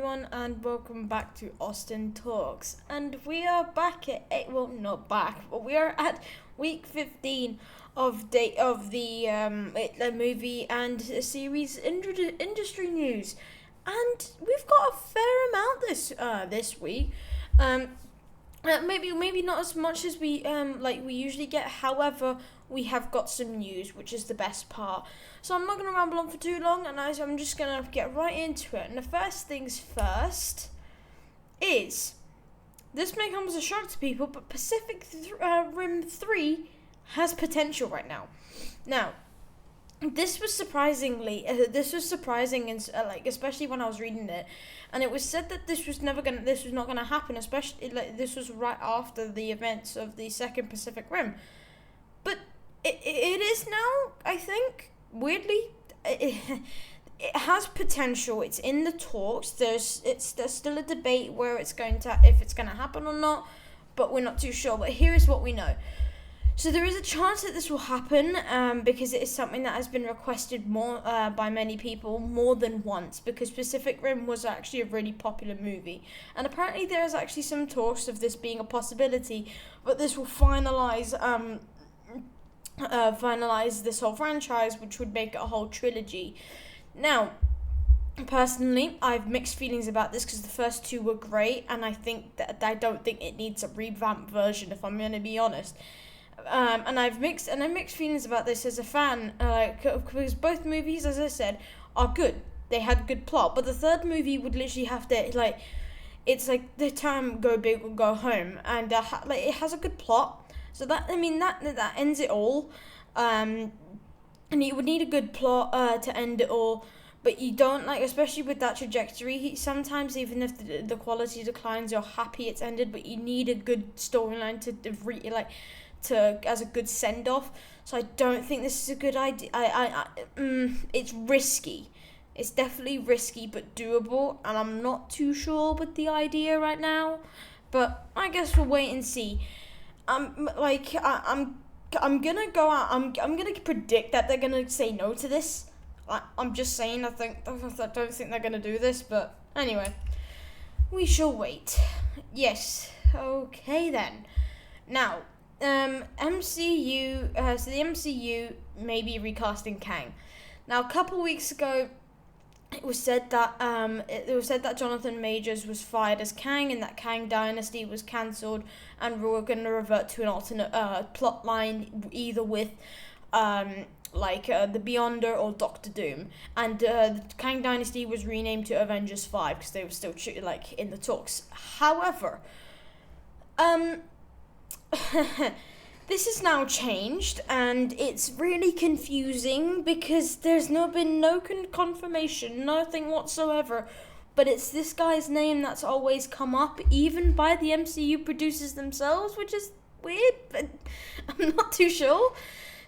everyone, and welcome back to Austin Talks. And we are back at not back, but we are at week 15 of the movie and series industry news, and we've got a fair amount this week. Maybe not as much as we usually get. However, we have got some news, which is the best part. So I'm not going to ramble on for too long, and I'm just going to get right into it. And the first things first is, this may come as a shock to people, but Pacific Rim 3 has potential right now. Now, this was surprising, and especially when I was reading it, and it was said that this was not gonna happen, especially this was right after the events of the second Pacific Rim, but it is now. I think weirdly, it has potential. It's in the talks. There's still a debate where if it's gonna happen or not, but we're not too sure. But here is what we know. So there is a chance that this will happen because it is something that has been requested more by many people more than once, because Pacific Rim was actually a really popular movie, and apparently there is actually some talks of this being a possibility, but this will finalize this whole franchise, which would make it a whole trilogy. Now, personally, I have mixed feelings about this because the first two were great, and I don't think it needs a revamped version, if I'm going to be honest. And I've mixed feelings about this as a fan, because both movies, as I said, are good. They had good plot, but the third movie would literally have to it's like the term "go big or go home," and it has a good plot. So that ends it all. And you would need a good plot to end it all. But you don't, especially with that trajectory, sometimes even if the quality declines, you're happy it's ended, but you need a good storyline as a good send-off. So I don't think this is a good idea. It's risky. It's definitely risky, but doable, and I'm not too sure with the idea right now. But I guess we'll wait and see. I'm gonna go out. I'm gonna predict that they're gonna say no to this. I'm just saying. I don't think they're gonna do this. But anyway, we shall wait. Yes. Okay then. Now, MCU. So the MCU may be recasting Kang. Now, a couple weeks ago, it was said that Jonathan Majors was fired as Kang, and that Kang Dynasty was cancelled, and we were going to revert to an alternate plot line, either with the Beyonder or Doctor Doom, and the Kang Dynasty was renamed to Avengers 5 because they were still in the talks. However, this has now changed, and it's really confusing because there's been no confirmation, nothing whatsoever. But it's this guy's name that's always come up, even by the MCU producers themselves, which is weird, but I'm not too sure.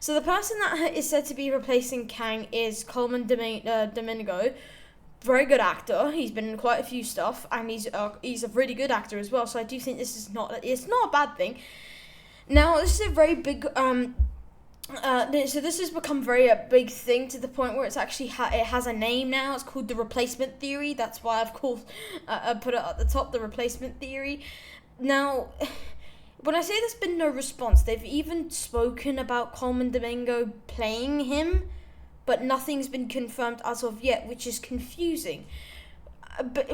So the person that is said to be replacing Kang is Coleman Domingo. Very good actor. He's been in quite a few stuff, and he's a really good actor as well. So I do think it's not a bad thing. Now, this is a very big, so this has become a big thing to the point where it's actually, it has a name now. It's called the replacement theory. That's why I've put it at the top, the replacement theory. Now, when I say there's been no response, they've even spoken about Coleman Domingo playing him, but nothing's been confirmed as of yet, which is confusing. But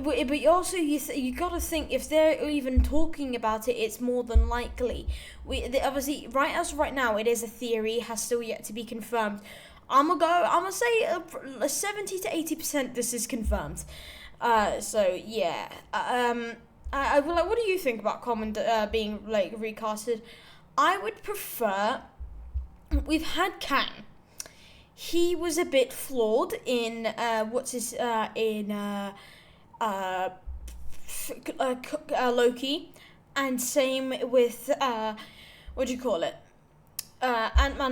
also you gotta think, if they're even talking about it, it's more than likely. Obviously right now it is a theory, has still yet to be confirmed. I'm gonna say 70 to 80% this is confirmed. So yeah. What do you think about Coleman being recasted? I would prefer. We've had Kang. He was a bit flawed in Loki, and same with Ant-Man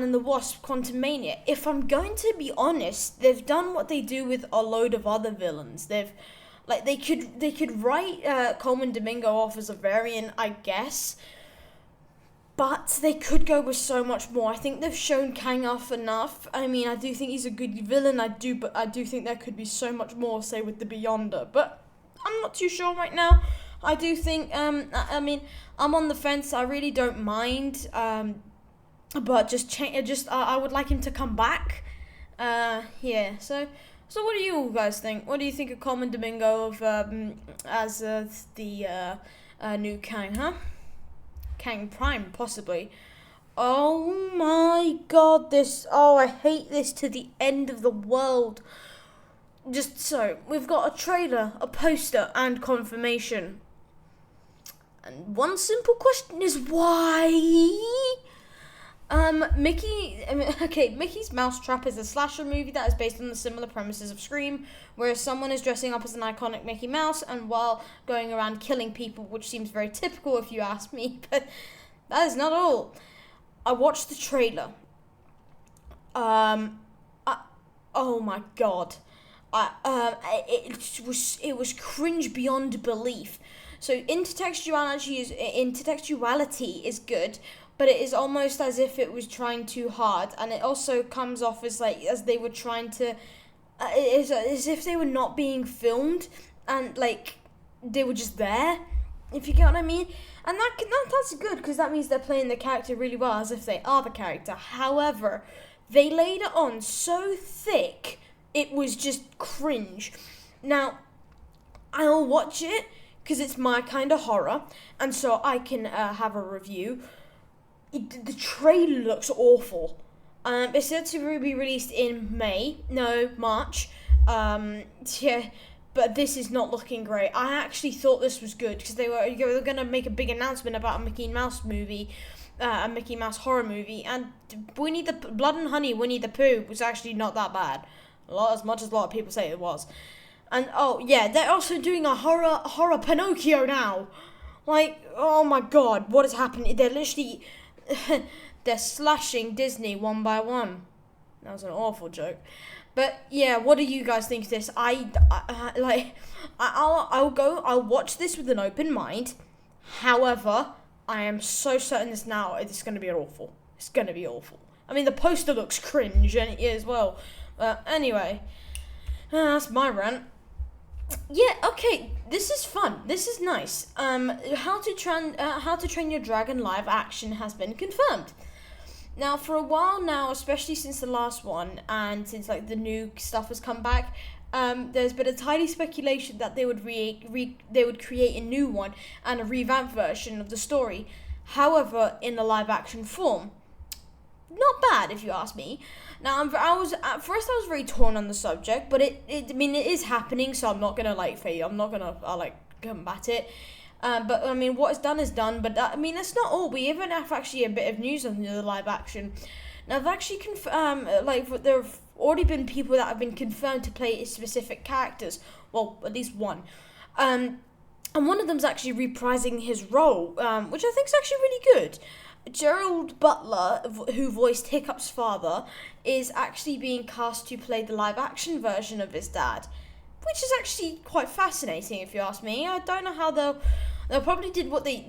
and the Wasp: Quantumania. If I'm going to be honest, they've done what they do with a load of other villains. They could write Coleman Domingo off as a variant, I guess, but they could go with so much more. I think they've shown Kang off enough. I mean, I do think he's a good villain. But I do think there could be so much more, say with the Beyonder. But I'm not too sure right now. I do think, I mean, I'm on the fence. I really don't mind. But I would like him to come back. Yeah. So what do you guys think? What do you think of Coleman Domingo as the new Kang, huh? Kang Prime, possibly. Oh my god, I hate this to the end of the world. Just so, we've got a trailer, a poster, and confirmation. And one simple question is why? Mickey's Mousetrap is a slasher movie that is based on the similar premises of Scream, where someone is dressing up as an iconic Mickey Mouse and while going around killing people, which seems very typical if you ask me, but that is not all. I watched the trailer. Oh my god. It was cringe beyond belief. So intertextuality is good, but it is almost as if it was trying too hard, and it also comes off as as they were trying to, as if they were not being filmed, and they were just there, if you get what I mean. And that's good, because that means they're playing the character really well, as if they are the character. However, they laid it on so thick, it was just cringe. Now, I'll watch it, because it's my kind of horror, and so I can have a review. The trailer looks awful. It's said to be released in March. Yeah, but this is not looking great. I actually thought this was good because they were going to make a big announcement about a Mickey Mouse movie, a Mickey Mouse horror movie, and Winnie the Blood and Honey Winnie the Pooh was actually not that bad, as much as a lot of people say it was. And oh yeah, they're also doing a horror Pinocchio now. Oh my god, what is happening? They're literally they're slashing Disney one by one. That was an awful joke. But yeah, what do you guys think of this? I'll watch this with an open mind. However, I am so certain it's going to be awful. It's going to be awful. I mean, the poster looks cringe and it is as well. Anyway, that's my rant. Yeah, okay, this is fun. This is nice. How to Train Your Dragon live action has been confirmed. Now, for a while now, especially since the last one, and since the new stuff has come back, there's been a tiny speculation that they would create a new one and a revamped version of the story. However, in a live action form. Not bad, if you ask me. Now, at first I was very torn on the subject, but it is happening, so I'm not gonna combat it. But I mean, what is done is done. But that's not all. We even have actually a bit of news on the live action. Now, I've actually there have already been people that have been confirmed to play specific characters. Well, at least one. And one of them's actually reprising his role, which I think is actually really good. Gerald Butler, who voiced Hiccup's father, is actually being cast to play the live-action version of his dad, which is actually quite fascinating, if you ask me. I don't know how they'll probably did what they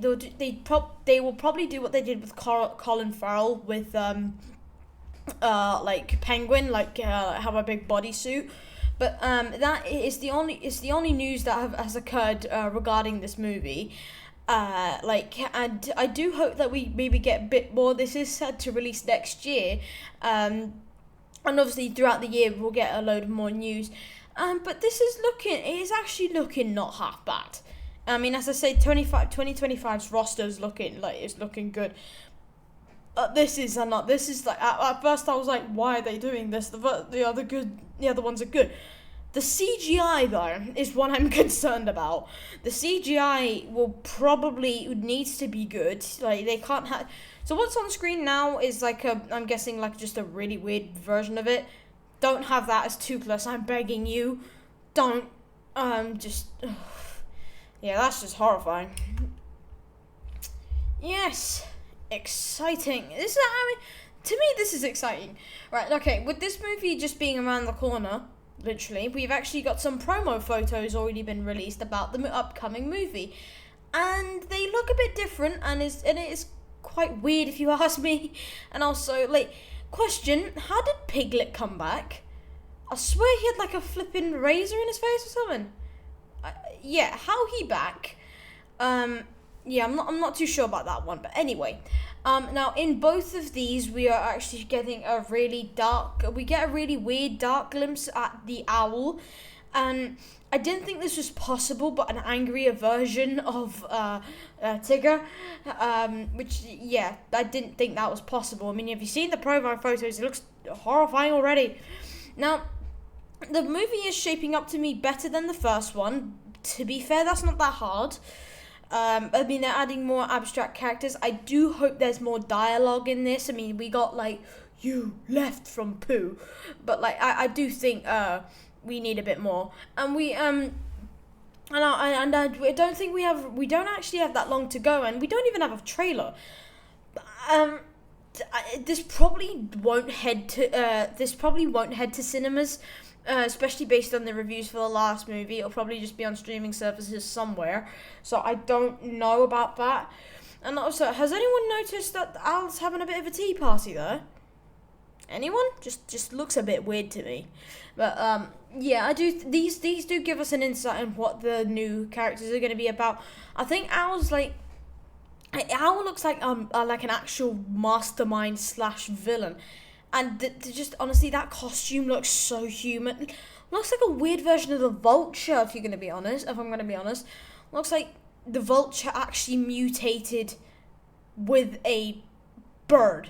will probably do what they did with Colin Farrell with Penguin, have a big bodysuit. But that is the only news that has occurred regarding this movie. And I do hope that we maybe get a bit more. This is set to release next year, and obviously throughout the year we'll get a load of more news. But it is actually looking not half bad. I mean, as I say, 2025's roster is looking good. This is at first I was like, why are they doing this? The other ones are good. The CGI, though, is what I'm concerned about. The CGI needs to be good. They can't have... So what's on screen now is I'm guessing just a really weird version of it. Don't have that as Toothless, I'm begging you. Don't. Yeah, that's just horrifying. Yes. Exciting. To me, this is exciting. Right, okay, with this movie just being around the corner... Literally, we've actually got some promo photos already been released about the upcoming movie, and they look a bit different, and it is quite weird if you ask me. And also, question: how did Piglet come back? I swear he had a flipping razor in his face or something. yeah, how he back? Yeah, I'm not too sure about that one, but anyway. Now in both of these, we are actually getting we get a really weird dark glimpse at the owl, and I didn't think this was possible, but an angrier version of Tigger, which, yeah, I didn't think that was possible. I mean, have you seen the profile photos? It looks horrifying already. Now, the movie is shaping up to me better than the first one. To be fair, that's not that hard. I mean, they're adding more abstract characters. I do hope there's more dialogue in this. I mean, we got, like, you left from poo. But, like, I do think we need a bit more. And I don't think we don't actually have that long to go. And we don't even have a trailer. This probably won't head to cinemas. Especially based on the reviews for the last movie. It'll probably just be on streaming services somewhere. So I don't know about that. And also, has anyone noticed that Al's having a bit of a tea party there? Anyone? Just looks a bit weird to me. But yeah, I do. These do give us an insight on what the new characters are going to be about. I think Owl looks like an actual mastermind / villain. And just honestly, that costume looks so human. Looks like a weird version of the Vulture, if I'm going to be honest. Looks like the Vulture actually mutated with a bird.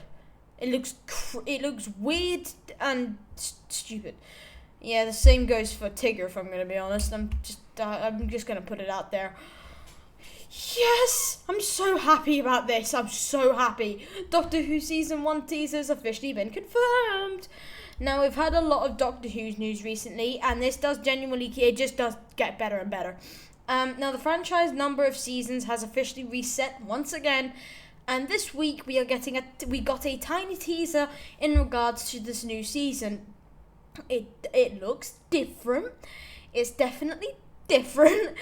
It looks weird and stupid. Yeah, the same goes for Tigger, if I'm going to be honest. I'm just going to put it out there. Yes! I'm so happy about this. I'm so happy. Doctor Who Season 1 teaser's officially been confirmed. Now, we've had a lot of Doctor Who's news recently, and this does it just does get better and better. Now, the franchise number of seasons has officially reset once again, and this week we got a tiny teaser in regards to this new season. It looks different. It's definitely different,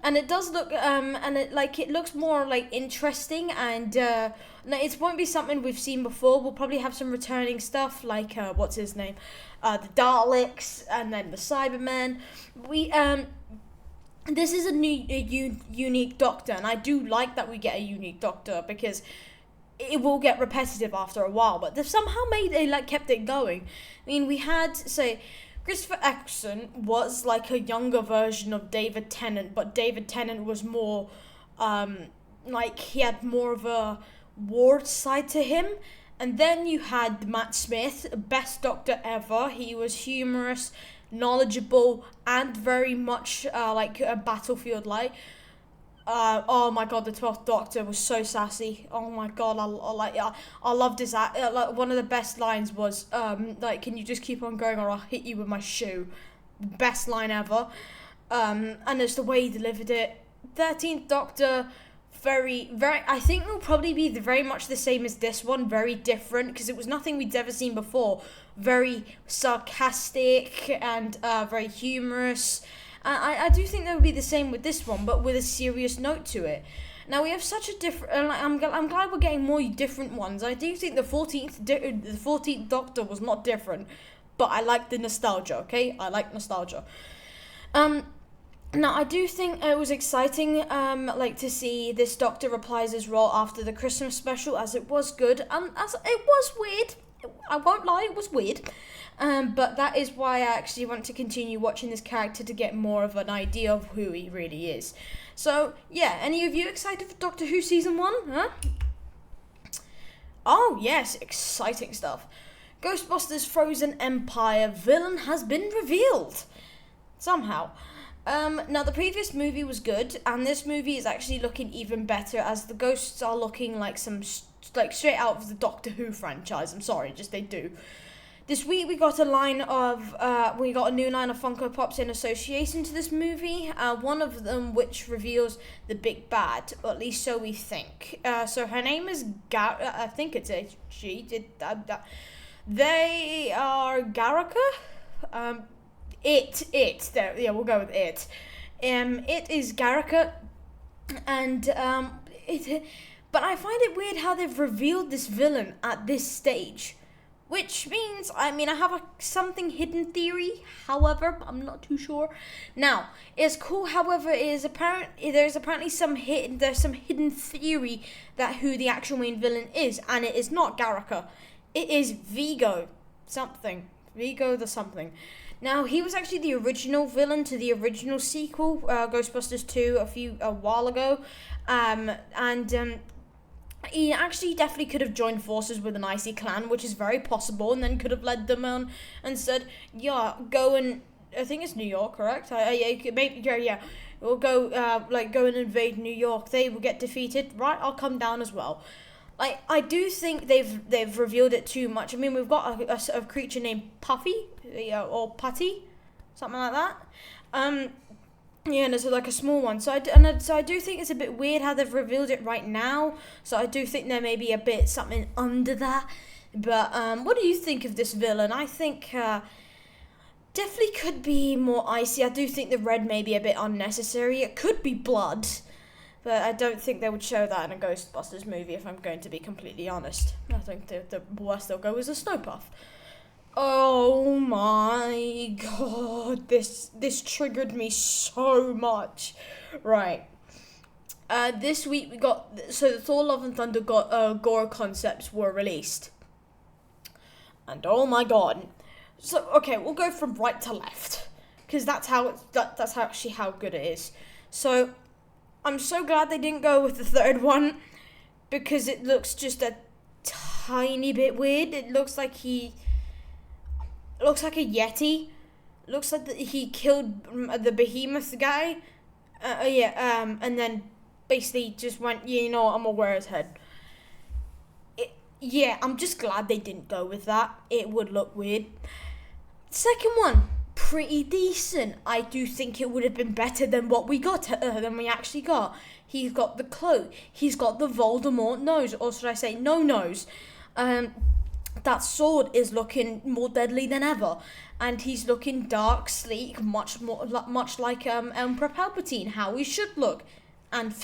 and it does look it looks more like interesting, and it won't be something we've seen before. We'll probably have some returning stuff like what's his name, the Daleks, and then the Cybermen. This is a unique Doctor, and I do like that we get a unique Doctor, because it will get repetitive after a while, but they've somehow kept it going. I mean, we had, say, Christopher Eccleston was like a younger version of David Tennant, but David Tennant was more, he had more of a ward side to him. And then you had Matt Smith, best Doctor ever. He was humorous, knowledgeable, and very much a battlefield-like. Oh my god, the 12th Doctor was so sassy. Oh my god, I loved his act. One of the best lines was, can you just keep on going or I'll hit you with my shoe. Best line ever. And it's the way he delivered it. 13th Doctor, very, very, I think will probably be very much the same as this one, very different, because it was nothing we'd ever seen before. Very sarcastic and very humorous. I do think that would be the same with this one, but with a serious note to it. Now, we have such a different... I'm glad we're getting more different ones. I do think the 14th Doctor was not different, but I like the nostalgia, okay? I like nostalgia. Now, I do think it was exciting, to see this Doctor reprise his role after the Christmas special, as it was good. As it was weird. I won't lie, it was weird. But that is why I actually want to continue watching this character to get more of an idea of who he really is. So, yeah, any of you excited for Doctor Who Season 1? Huh? Oh, yes, exciting stuff. Ghostbusters Frozen Empire villain has been revealed. Somehow. Now, the previous movie was good, and this movie is actually looking even better, as the ghosts are looking like straight out of the Doctor Who franchise. I'm sorry, just they do. This week we got a new line of Funko Pops in association to this movie. One of them which reveals the big bad, or at least so we think. So her name is I think it's a she. They are Garaka. There. Yeah, we'll go with it. It is Garaka, and But I find it weird how they've revealed this villain at this stage. Which means, I have a something hidden theory, however, I'm not too sure. Now, it's cool, however, there's apparently some hidden theory that who the actual main villain is, and it is not Garrica. It is Vigo something. Vigo the something. Now, he was actually the original villain to the original sequel, Ghostbusters 2, a while ago. He actually definitely could have joined forces with an Icy clan, which is very possible, and then could have led them on and said, yeah, go and, I think it's New York, correct? We'll go, go and invade New York. They will get defeated, right? I'll come down as well. I do think they've revealed it too much. We've got a creature named Puffy, or Putty, something like that. Yeah, and it's like a small one. So I do think it's a bit weird how they've revealed it right now. So I do think there may be a bit something under that. But what do you think of this villain? I think definitely could be more icy. I do think the red may be a bit unnecessary. It could be blood, but I don't think they would show that in a Ghostbusters movie, if I'm going to be completely honest. I think the worst they'll go is a snow puff. Oh my god, this triggered me so much. Right. This week we got, so the Thor Love and Thunder gore concepts were released. And oh my god. So, okay, we'll go from right to left, because that's actually how good it is. So, I'm so glad they didn't go with the third one, because it looks just a tiny bit weird. It looks like a Yeti. Looks like he killed the behemoth guy. And then basically just went, I'm gonna wear his head. I'm just glad they didn't go with that. It would look weird. Second one, pretty decent. I do think it would have been better than what we got, than we actually got. He's got the cloak. He's got the Voldemort nose, or should I say no nose. That sword is looking more deadly than ever, and he's looking dark, sleek, much like Emperor Palpatine, how he should look, and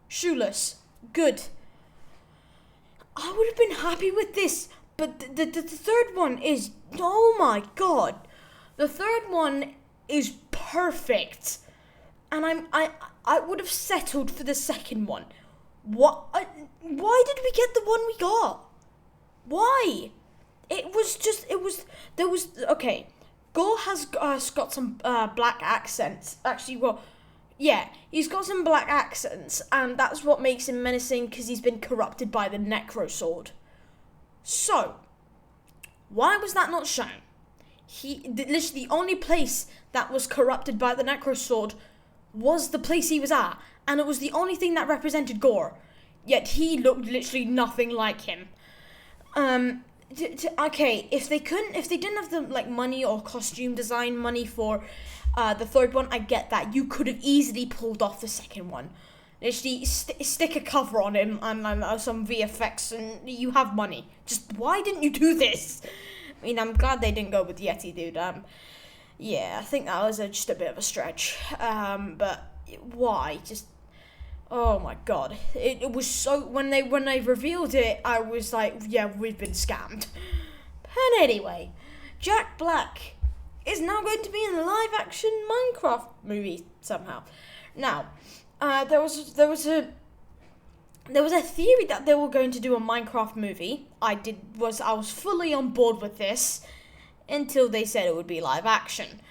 shoeless. Good. I would have been happy with this, but the third one is, oh my god, the third one is perfect, and I would have settled for the second one. Why did we get the one we got? Why? Okay, Gore has got some black accents. Actually, well, yeah, he's got some black accents, and that's what makes him menacing, because he's been corrupted by the Necro Sword. So, why was that not shown? Literally the only place that was corrupted by the Necro Sword was the place he was at, and it was the only thing that represented Gore. Yet he looked literally nothing like him. Okay, if they didn't have the money or costume design money for the third one, I get that. You could have easily pulled off the second one. Literally stick a cover on him and some VFX, and you have money. Just why didn't you do this? I'm glad they didn't go with Yeti, dude. Yeah, I think that was just a bit of a stretch. But why? Just. Oh my god. It was so, when they revealed it, I was like, yeah, we've been scammed. But anyway, Jack Black is now going to be in a live action Minecraft movie somehow. Now, there was a theory that they were going to do a Minecraft movie. I was fully on board with this until they said it would be live action.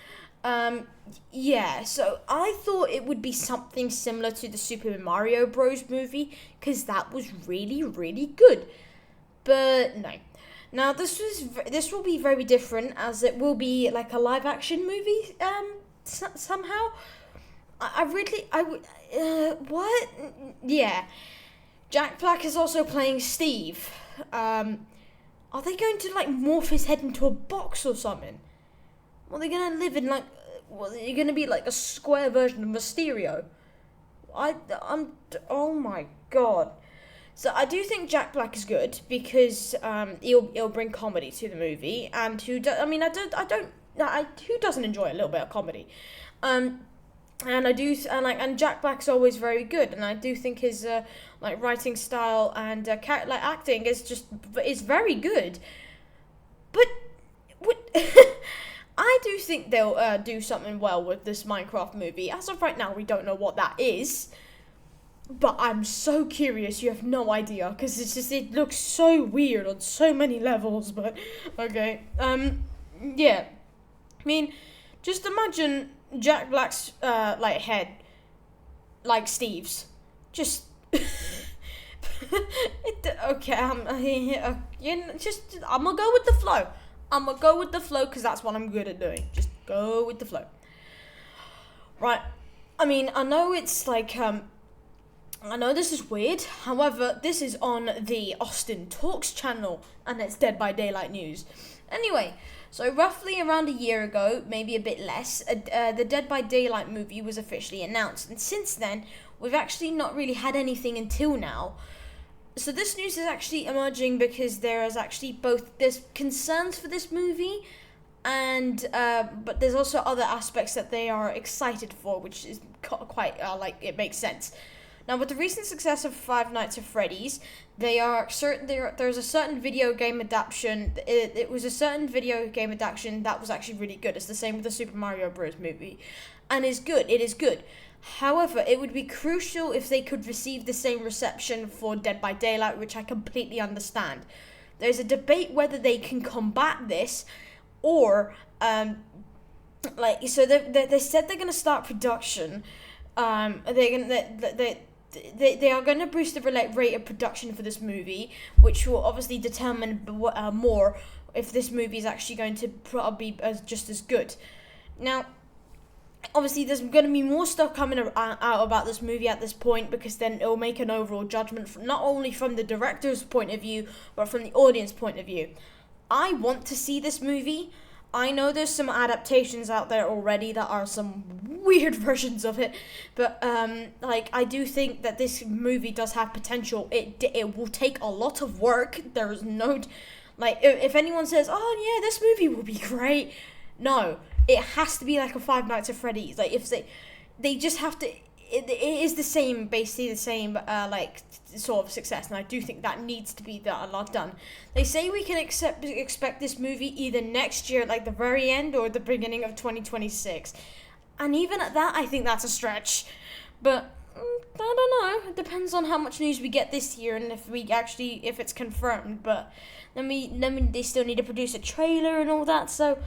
So I thought it would be something similar to the Super Mario Bros. Movie, because that was really, really good. But no. Now this will be very different, as it will be like a live action movie, somehow. What? Yeah. Jack Black is also playing Steve. Are they going to morph his head into a box or something? Are they gonna live in you're gonna be like a square version of Mysterio? Oh my god. So I do think Jack Black is good, because he'll bring comedy to the movie, and who doesn't enjoy a little bit of comedy? And I do, and Jack Black's always very good, and I do think his writing style and acting is very good. But what I do think they'll do something well with this Minecraft movie. As of right now, we don't know what that is, but I'm so curious. You have no idea, because it looks so weird on so many levels. But okay, yeah. I mean, just imagine Jack Black's head, like Steve's, just. Okay, I'm gonna go with the flow. I'm gonna go with the flow because that's what I'm good at doing. Just go with the flow. Right. I mean, I know it's I know this is weird. However, this is on the AustinTalks channel, and it's Dead by Daylight news. Anyway, so roughly around a year ago, maybe a bit less, the Dead by Daylight movie was officially announced, and since then, we've actually not really had anything until now. So this news is actually emerging because there's concerns for this movie, and but there's also other aspects that they are excited for, which is quite it makes sense. Now, with the recent success of Five Nights at Freddy's, there's a certain video game adaptation. It was a certain video game adaptation that was actually really good. It's the same with the Super Mario Bros. Movie, and is good. It is good. However, it would be crucial if they could receive the same reception for Dead by Daylight, which I completely understand. There's a debate whether they can combat this, or they said they're going to start production. They are going to boost the rate of production for this movie, which will obviously determine more if this movie is actually going to be just as good. Now, obviously, there's going to be more stuff coming out about this movie at this point, because then it'll make an overall judgment not only from the director's point of view, but from the audience point of view. I want to see this movie. I know there's some adaptations out there already that are some weird versions of it, but I do think that this movie does have potential. It will take a lot of work. There is no, if anyone says, "Oh yeah, this movie will be great," no, it has to be like a Five Nights at Freddy's. Like, if they just have to. It is basically the same sort of success, and I do think that needs to be a lot done. They say we can expect this movie either next year, like the very end, or the beginning of 2026, and even at that, I think that's a stretch. But I don't know. It depends on how much news we get this year, and if it's confirmed. But they still need to produce a trailer and all that, so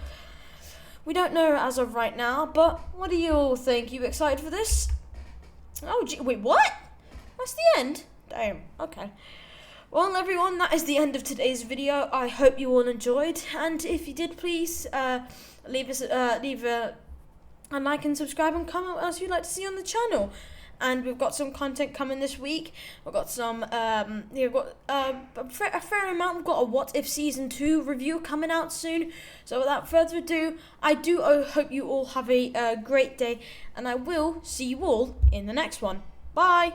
we don't know as of right now. But what do you all think? You excited for this? Oh, wait, what? That's the end? Damn, okay. Well, everyone, that is the end of today's video. I hope you all enjoyed, and if you did, please leave a like and subscribe and comment what else you'd like to see on the channel. And we've got some content coming this week. We've got some, we've got a fair amount. We've got a What If Season 2 review coming out soon. So without further ado, I do hope you all have a great day, and I will see you all in the next one. Bye!